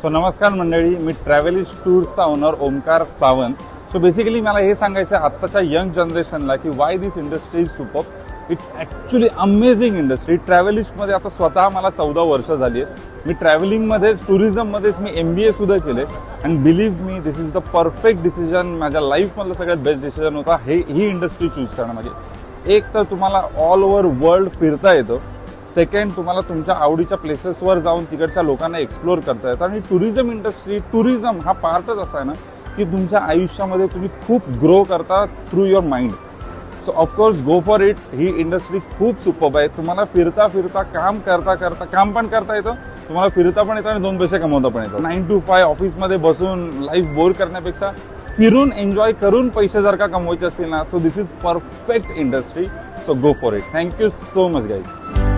So नमस्कार मंडळी, मी ट्रॅव्हलिस्ट टूर्सचा owner Omkar Sawant. So basically मला हे सांगायचं आहे आत्ताच्या यंग जनरेशनला की why this industry is super. It's actually amazing industry. ट्रॅव्हलिस्टमध्ये आता स्वतः मला 14 वर्ष झाली आहेत. मी ट्रॅव्हलिंगमध्ये टुरिझममध्येच मी MBA सुद्धा केले. And believe me this is the perfect decision. माझ्या लाईफमधलं सगळ्यात बेस्ट डिसिजन होता ही इंडस्ट्री चूज करणं. म्हणजे एक तर तुम्हाला ऑल ओव्हर वर्ल्ड फिरता येतं, सेकंड तुम्हाला तुमच्या आवडीच्या प्लेसेसवर जाऊन तिकडच्या लोकांना एक्सप्लोर करता येतं. आणि टुरिझम हा पार्टच असा आहे ना की तुमच्या आयुष्यामध्ये तुम्ही खूप ग्रो करता through your mind. So of course go for it. He industry खूप सुपर्ब आहे. तुम्हाला फिरता काम पण करता येतं, तुम्हाला फिरता पण येतं आणि 2 पैसे कमवता पण येतं. 9 to 5 ऑफिसमध्ये बसून लाईफ बोर करण्यापेक्षा फिरून एन्जॉय करून पैसे जर का कमवायचे असतील ना, so this is perfect industry. So go for it. Thank you so much guys.